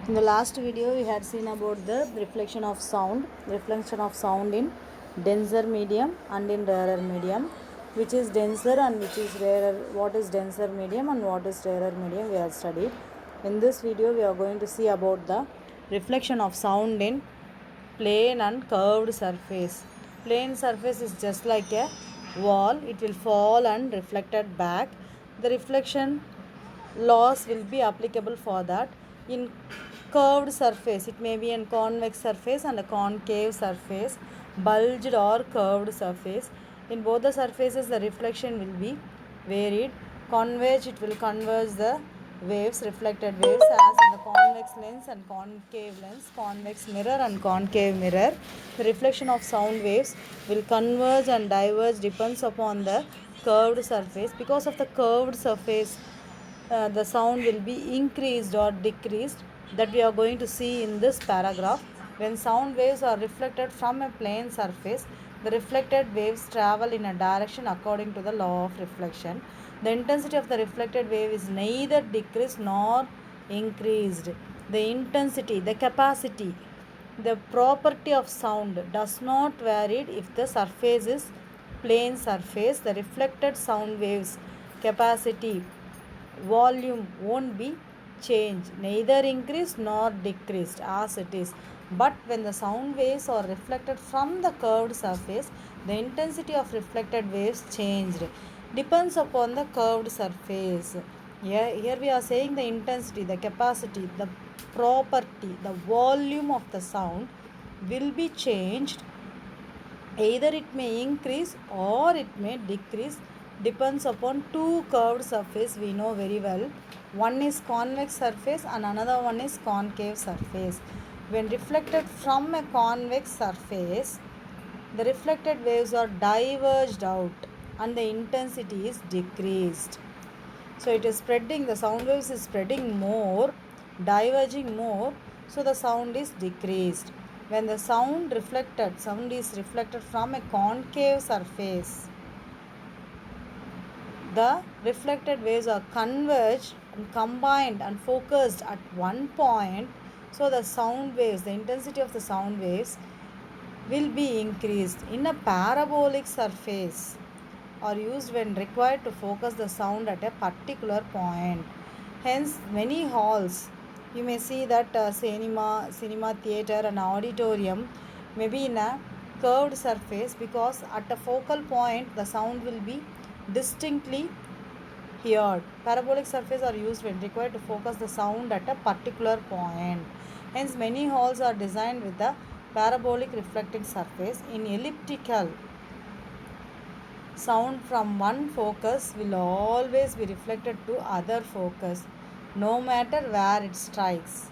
In the last video, we had seen about the reflection of sound in denser medium and in rarer medium, which is denser and which is rarer. What is denser medium and what is rarer medium? We have studied. In this video, we are going to see about the reflection of sound in plane and curved surface. Plane surface is just like a wall; it will fall and reflected back. The reflection laws will be applicable for that. In curved surface, it may be a convex surface and a concave surface, bulged or curved surface. In both the surfaces, the reflection will be varied. Convex, it will converge the waves, reflected waves, as in the convex lens and concave lens, convex mirror and concave mirror. The reflection of sound waves will converge and diverge depends upon the curved surface. Because of the curved surface, the sound will be increased or decreased, that we are going to see in this paragraph. When sound waves are reflected from a plane surface, the reflected waves travel in a direction according to the law of reflection. The intensity of the reflected wave is neither decreased nor increased. The intensity, the capacity, the property of sound does not vary if the surface is plane surface. The reflected sound waves capacity volume won't be changed, neither increased nor decreased as it is. But when the sound waves are reflected from the curved surface, the intensity of reflected waves changed, depends upon the curved surface. Here we are saying the intensity, the capacity, the property, the volume of the sound will be changed. Either it may increase or it may decrease, depends upon two curved surface we know very well. One is convex surface and another one is concave surface. When reflected from a convex surface, the reflected waves are diverged out and the intensity is decreased. So it is spreading, the sound waves is spreading more, diverging more, so the sound is decreased. When the sound is reflected from a concave surface, the reflected waves are converged and combined and focused at one point. So the sound waves, the intensity of the sound waves will be increased. In a parabolic surface are used when required to focus the sound at a particular point. Hence, many halls, you may see that cinema theatre and auditorium may be in a curved surface, because at a focal point the sound will be distinctly heard. Parabolic surfaces are used when required to focus the sound at a particular point. Hence, many halls are designed with a parabolic reflecting surface. In elliptical, sound from one focus will always be reflected to other focus, no matter where it strikes.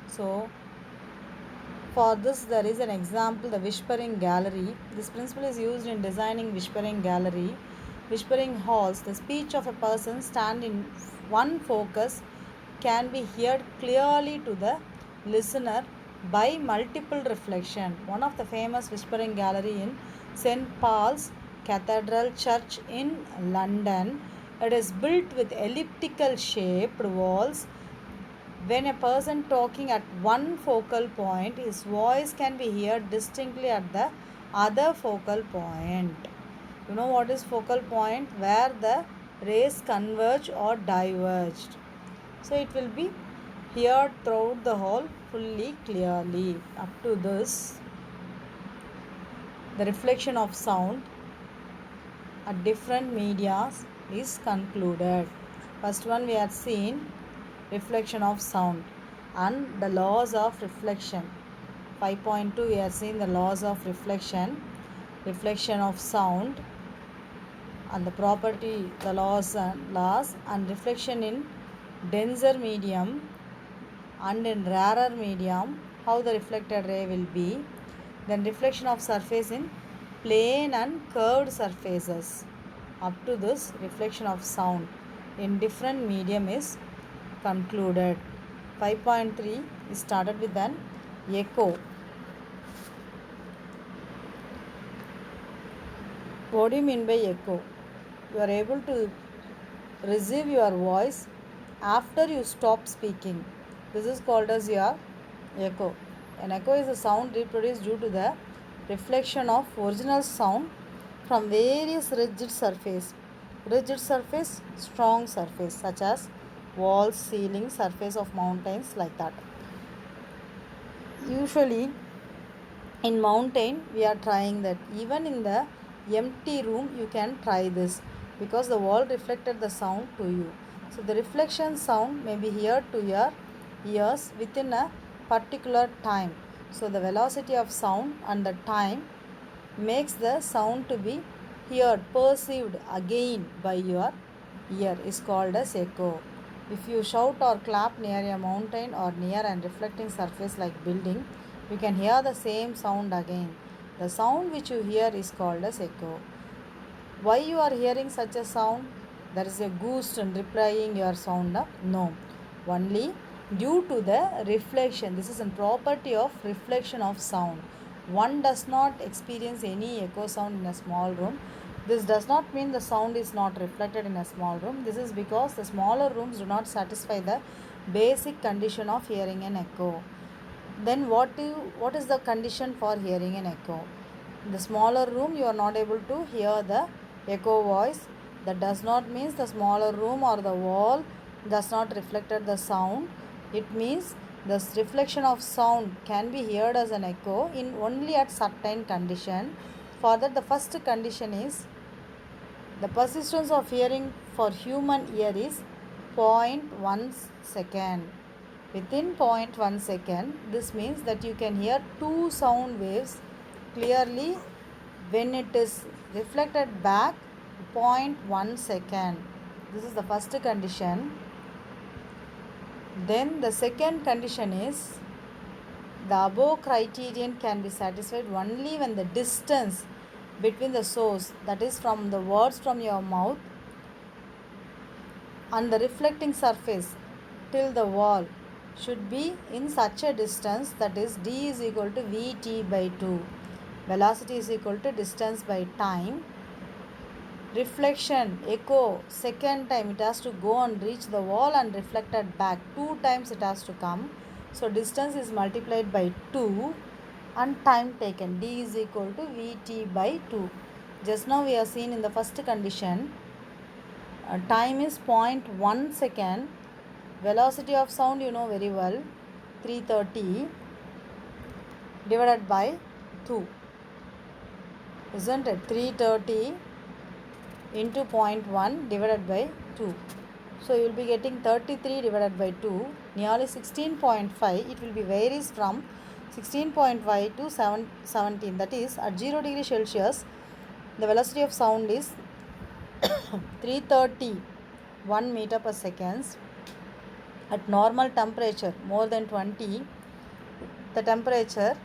So, for this, there is an example, the whispering gallery. This principle is used in designing whispering gallery. Whispering halls, the speech of a person stand in one focus can be heard clearly to the listener by multiple reflection. One of the famous whispering gallery in St. Paul's Cathedral Church in London. It is built with elliptical shaped walls. When a person talking at one focal point, his voice can be heard distinctly at the other focal point. You know what is focal point? Where the rays converge or diverged. So it will be heard throughout the whole fully clearly. Up to this, the reflection of sound at different media is concluded. First one we have seen reflection of sound and the laws of reflection. 5.2 we have seen the laws of reflection, reflection of sound and the property, the laws and reflection in denser medium and in rarer medium, how the reflected ray will be. Then reflection of surface in plane and curved surfaces. Up to this, reflection of sound in different medium is concluded. 5.3 is started with an echo. What do you mean by echo? You are able to receive your voice after you stop speaking. This is called as your echo. An echo is a sound reproduced due to the reflection of original sound from various rigid surface, strong surface, such as walls, ceiling, surface of mountains, like that. Usually in mountain we are trying that. Even in the empty room you can try this, because the wall reflected the sound to you. So the reflection sound may be heard to your ears within a particular time. So the velocity of sound and the time makes the sound to be heard, perceived again by your ear, is called as echo. If you shout or clap near a mountain or near and reflecting surface like building, you can hear the same sound again. The sound which you hear is called as echo. Why you are hearing such a sound? There is a ghost in replying your sound? No. Only due to the reflection. This is a property of reflection of sound. One does not experience any echo sound in a small room. This does not mean the sound is not reflected in a small room. This is because the smaller rooms do not satisfy the basic condition of hearing an echo. Then what is the condition for hearing an echo? In the smaller room you are not able to hear the echo voice. That does not mean the smaller room or the wall does not reflected the sound. It means the reflection of sound can be heard as an echo in only at certain condition. For that, the first condition is the persistence of hearing for human ear is 0.1 second. Within 0.1 second, this means that you can hear two sound waves clearly when it is reflected back 0.1 second. This is the first condition. Then the second condition is the above criterion can be satisfied only when the distance between the source, that is from the words from your mouth, and the reflecting surface till the wall should be in such a distance, that is d is equal to vt by 2. Velocity is equal to distance by time. Reflection, echo, second time it has to go and reach the wall and reflected back. 2 times it has to come. So distance is multiplied by 2 and time taken. D is equal to Vt by 2. Just now we have seen in the first condition, time is 0.1 second. Velocity of sound you know very well, 330 divided by 2. Isn't it? 330 into 0.1 divided by 2. So you will be getting 33 divided by 2, nearly 16.5. It will be varies from 16.5 to 17. That is at 0 degree Celsius, the velocity of sound is 331 meter per second. At normal temperature more than 20, the temperature,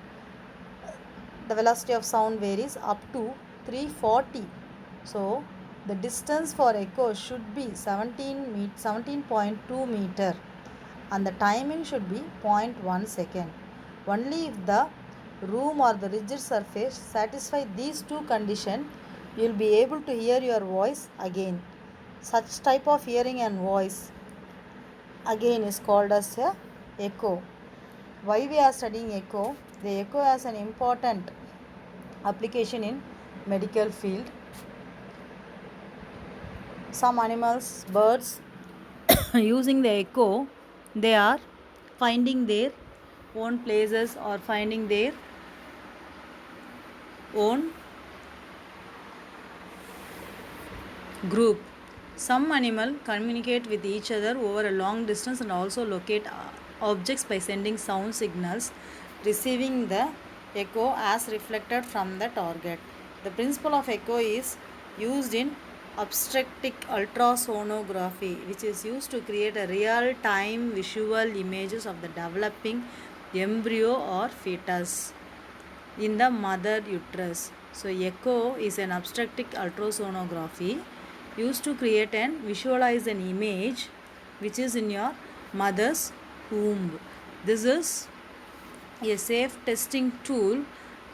the velocity of sound varies up to 340. So the distance for echo should be 17.2 meter and the timing should be 0.1 second. Only if the room or the rigid surface satisfy these two conditions, you will be able to hear your voice again. Such type of hearing and voice again is called as a echo. Why we are studying echo? The echo has an important application in medical field. Some animals, birds, using the echo, they are finding their own places or finding their own group. Some animal communicate with each other over a long distance and also locate objects by sending sound signals, receiving the echo as reflected from the target. The principle of echo is used in obstetric ultrasonography, which is used to create a real-time visual images of the developing embryo or fetus in the mother uterus. So echo is an obstetric ultrasonography used to create and visualize an image which is in your mother's womb. This is a safe testing tool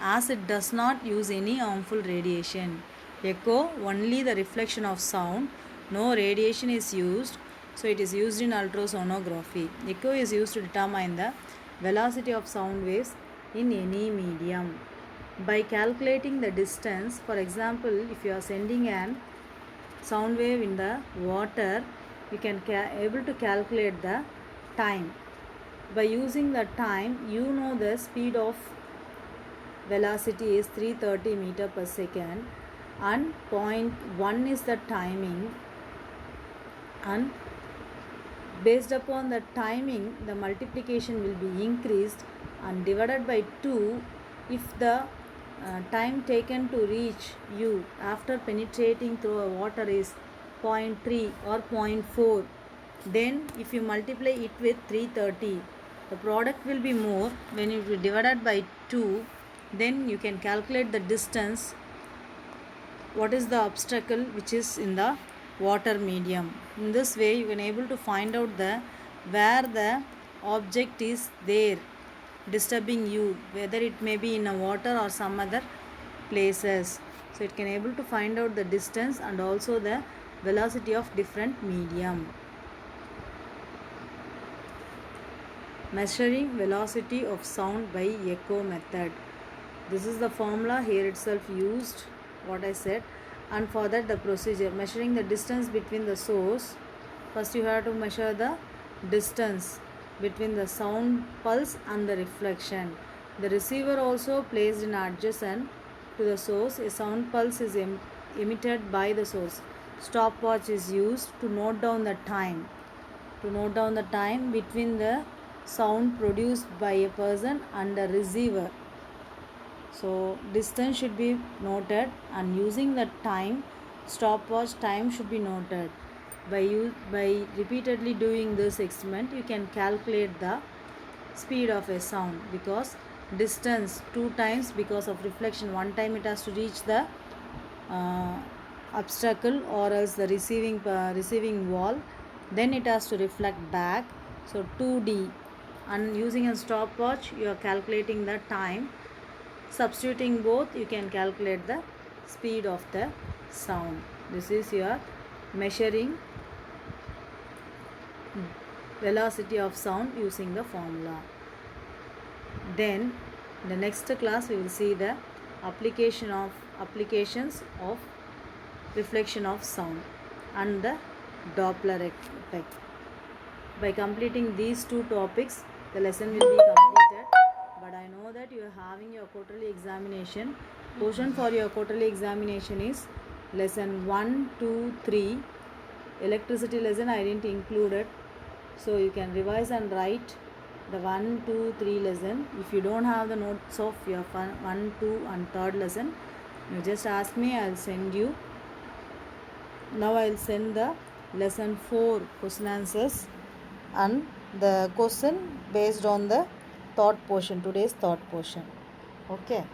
as it does not use any harmful radiation. Echo only the reflection of sound, no radiation is used. So it is used in ultrasonography. Echo is used to determine the velocity of sound waves in any medium. By calculating the distance, for example, if you are sending an sound wave in the water, you can able to calculate the time. By using the time, you know the speed of velocity is 330 meter per second, and 0.1 is the timing, and based upon the timing the multiplication will be increased and divided by 2 if the time taken to reach you after penetrating through a water is 0.3 or 0.4, then if you multiply it with 330 the product will be more. When it will be divided by 2, then you can calculate the distance, what is the obstacle which is in the water medium. In this way you can able to find out the where the object is there disturbing you, whether it may be in a water or some other places. So it can able to find out the distance and also the velocity of different medium. Measuring velocity of sound by echo method. This is the formula here itself used, what I said. And for that the procedure, measuring the distance between the source. First you have to measure the distance between the sound pulse and the reflection. The receiver also placed in adjacent to the source. A sound pulse is emitted by the source. Stopwatch is used to note down the time. To note down the time between the sound produced by a person and the receiver. So distance should be noted, and using the time, stopwatch time should be noted. By repeatedly doing this experiment, you can calculate the speed of a sound, because distance 2 times because of reflection, 1 time it has to reach the obstacle or else the receiving wall, then it has to reflect back. So 2D, and using a stopwatch you are calculating the time. Substituting both, you can calculate the speed of the sound. This is your measuring velocity of sound using the formula. Then in the next class we will see the applications of reflection of sound and the Doppler effect. By completing these 2 topics, the lesson will be completed. But I know that you are having your quarterly examination. Portion for your quarterly examination is lesson 1, 2, 3. Electricity lesson I didn't include it. So you can revise and write the 1, 2, 3 lesson. If you don't have the notes of your 1, 2 and 3rd lesson, you just ask me, I will send you. Now I will send the lesson 4 question answers and the question based on the thought portion, today's thought portion. Okay.